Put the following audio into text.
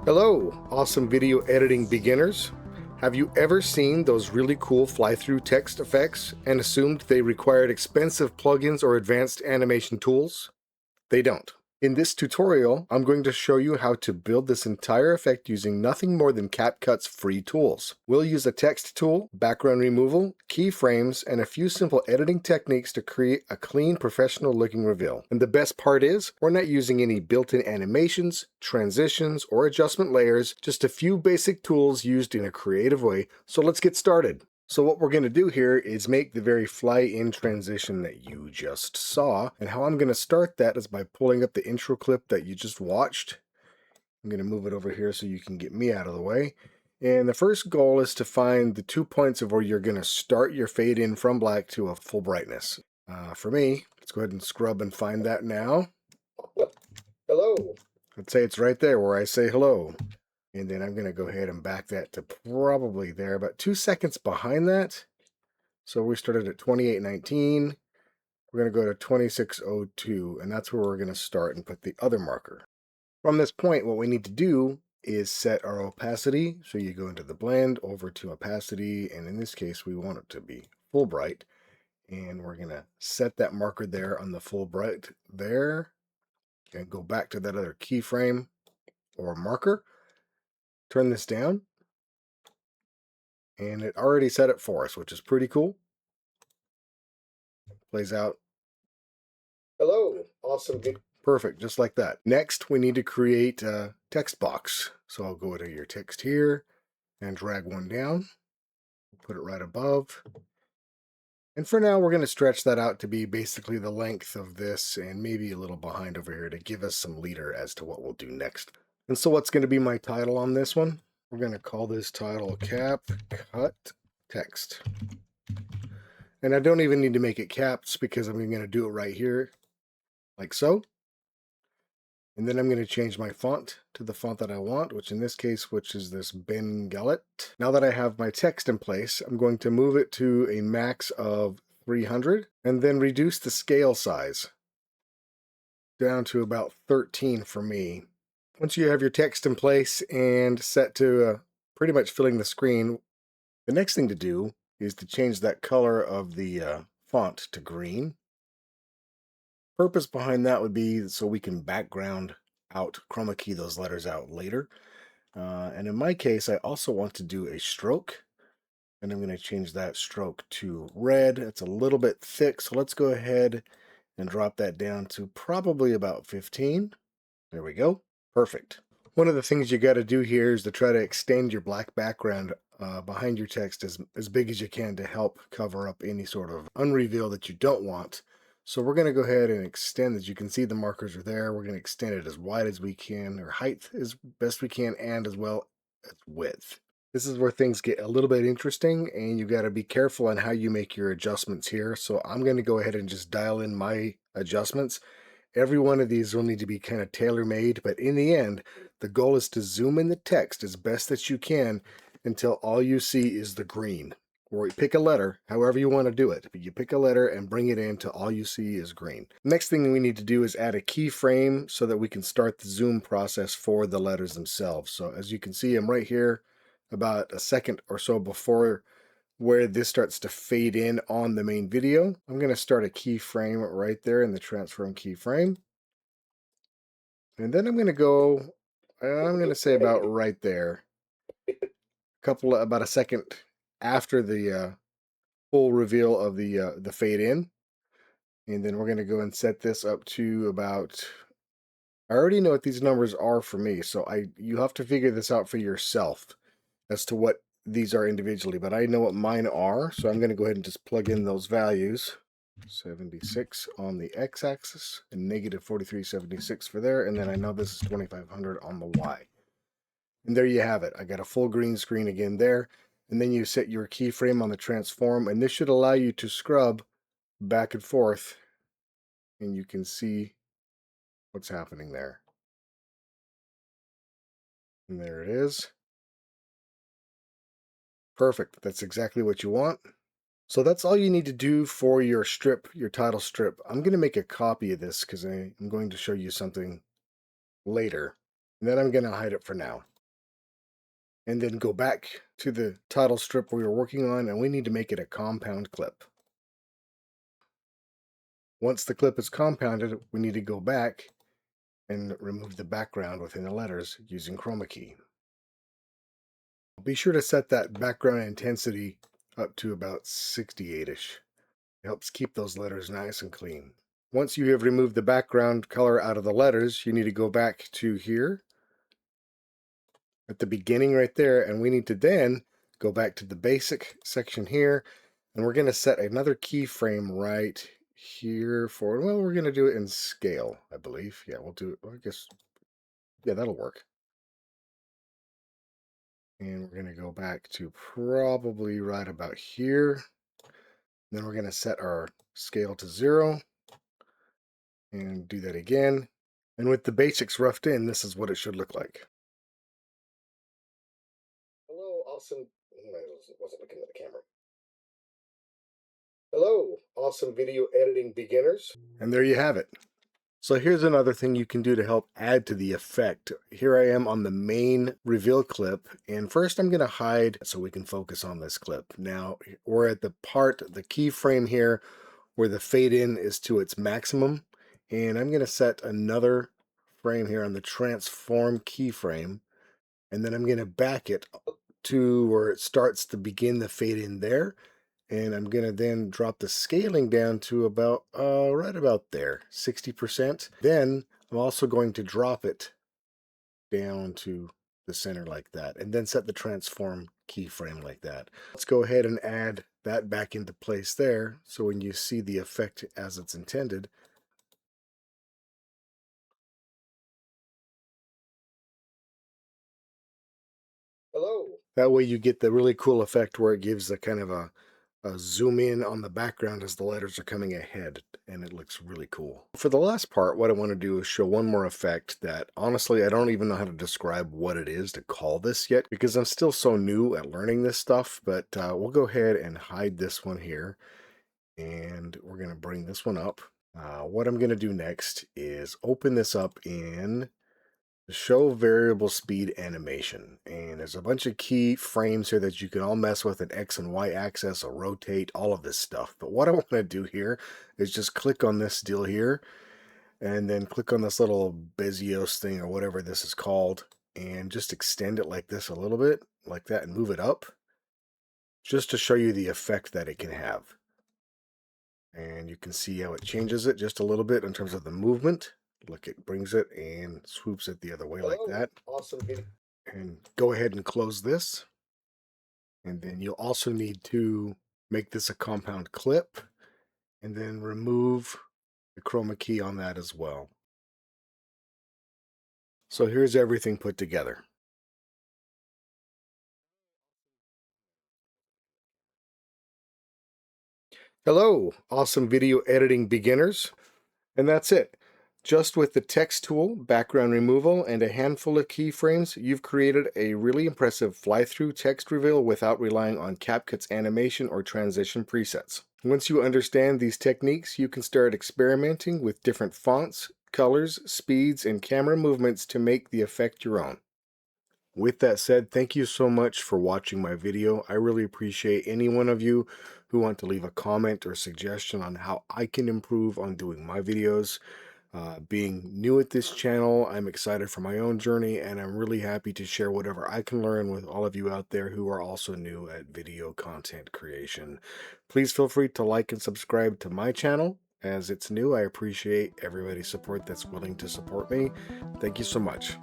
Hello, awesome video editing beginners. Have you ever seen those really cool fly-through text effects and assumed they required expensive plugins or advanced animation tools? They don't. In this tutorial, I'm going to show you how to build this entire effect using nothing more than CapCut's free tools. We'll use a text tool, background removal, keyframes, and a few simple editing techniques to create a clean, professional-looking reveal. And the best part is, we're not using any built-in animations, transitions, or adjustment layers, just a few basic tools used in a creative way. So let's get started. So what we're going to do here is make the very fly-in transition that you just saw. And how I'm going to start that is by pulling up the intro clip that you just watched. I'm going to move it over here so you can get me out of the way. And the first goal is to find the 2 points of where you're going to start your fade in from black to a full brightness. For me, let's go ahead and scrub and find that now. Hello. Let's say it's right there where I say hello. And then I'm going to go ahead and back that to probably there, about 2 seconds behind that. So we started at 28:19. We're going to go to 26:02, and that's where we're going to start and put the other marker. From this point, what we need to do is set our opacity. So you go into the blend, over to opacity, and in this case, we want it to be full bright. And we're going to set that marker there on the full bright there, and go back to that other keyframe or marker. Turn this down, and it already set it for us, which is pretty cool. Plays out. Hello, awesome. Perfect, just like that. Next, we need to create a text box. So I'll go to your text here and drag one down, put it right above. And for now, we're going to stretch that out to be basically the length of this and maybe a little behind over here to give us some leader as to what we'll do next. And so what's going to be my title on this one? We're going to call this title CapCut Text. And I don't even need to make it caps because I'm going to do it right here, like so. And then I'm going to change my font to the font that I want, which in this case, is this Ben Gallet. Now that I have my text in place, I'm going to move it to a max of 300 and then reduce the scale size down to about 13 for me. Once you have your text in place and set to pretty much filling the screen, the next thing to do is to change that color of the font to green. Purpose behind that would be so we can background out, chroma key those letters out later. And in my case, I also want to do a stroke. And I'm going to change that stroke to red. It's a little bit thick, so let's go ahead and drop that down to probably about 15. There we go. Perfect. One of the things you got to do here is to try to extend your black background behind your text as big as you can to help cover up any sort of unreveal that you don't want. So we're going to go ahead and extend, as you can see the markers are there. We're going to extend it as wide as we can, or height as best we can, and as well as width. This is where things get a little bit interesting, and you got to be careful on how you make your adjustments here. So I'm going to go ahead and just dial in my adjustments. Every one of these will need to be kind of tailor-made, but in the end, the goal is to zoom in the text as best that you can until all you see is the green. Or you pick a letter, however you want to do it, but you pick a letter and bring it in till all you see is green. Next thing we need to do is add a keyframe so that we can start the zoom process for the letters themselves. So as you can see, I'm right here about a second or so before where this starts to fade in on the main video. I'm going to start a keyframe right there in the transform keyframe. And then I'm going to say about right there. About a second after the full reveal of the fade in. And then we're going to go and set this up to about, I already know what these numbers are for me, so you have to figure this out for yourself as to what these are individually, but I know what mine are, so I'm going to go ahead and just plug in those values. 76 on the x-axis and negative 4376 for there, and then I know this is 2500 on the y. And there you have it. I got a full green screen again there, and then you set your keyframe on the transform, and this should allow you to scrub back and forth, and you can see what's happening there. And there it is. Perfect. That's exactly what you want. So that's all you need to do for your strip, your title strip. I'm going to make a copy of this because I'm going to show you something later. And then I'm going to hide it for now. and then go back to the title strip we were working on, and we need to make it a compound clip. Once the clip is compounded, we need to go back and remove the background within the letters using chroma key. Be sure to set that background intensity up to about 68-ish. It helps keep those letters nice and clean. Once you have removed the background color out of the letters, you need to go back to here at the beginning right there, and we need to then go back to the basic section here, and we're going to set another keyframe right here for, well, we're going to do it in scale, I believe. Yeah, we'll do it, I guess, yeah, that'll work. And we're going to go back to probably right about here. Then we're going to set our scale to 0 and do that again. And with the basics roughed in, this is what it should look like. Hello, awesome. I wasn't looking at the camera. Hello, awesome video editing beginners. And there you have it. So here's another thing you can do to help add to the effect. Here I am on the main reveal clip, and first I'm going to hide so we can focus on this clip. Now we're at the keyframe here where the fade in is to its maximum, and I'm going to set another frame here on the transform keyframe, and then I'm going to back it to where it starts to begin the fade in there. And I'm going to then drop the scaling down to about, right about there, 60%. Then I'm also going to drop it down to the center like that, and then set the transform keyframe like that. Let's go ahead and add that back into place there, so when you see the effect as it's intended, hello. That way you get the really cool effect where it gives a kind of a zoom in on the background as the letters are coming ahead, and it looks really cool. For the last part, what I want to do is show one more effect that honestly I don't even know how to describe what it is to call this yet, because I'm still so new at learning this stuff. But we'll go ahead and hide this one here, and we're going to bring this one up. What I'm going to do next is open this up in show variable speed animation, and there's a bunch of key frames here that you can all mess with, an X and Y axis, or rotate, all of this stuff. But what I want to do here is just click on this deal here, and then click on this little Bezios thing or whatever this is called, and just extend it like this a little bit like that and move it up just to show you the effect that it can have. And you can see how it changes it just a little bit in terms of the movement. Look, it brings it and swoops it the other way like that. Awesome video. And go ahead and close this. And then you'll also need to make this a compound clip, and then remove the chroma key on that as well. So here's everything put together. Hello, awesome video editing beginners. And that's it. Just with the text tool, background removal, and a handful of keyframes, you've created a really impressive fly-through text reveal without relying on CapCut's animation or transition presets. Once you understand these techniques, you can start experimenting with different fonts, colors, speeds, and camera movements to make the effect your own. With that said, thank you so much for watching my video. I really appreciate any one of you who want to leave a comment or suggestion on how I can improve on doing my videos. Being new at this channel, I'm excited for my own journey, and I'm really happy to share whatever I can learn with all of you out there who are also new at video content creation. Please feel free to like and subscribe to my channel as it's new. I appreciate everybody's support that's willing to support me. Thank you so much.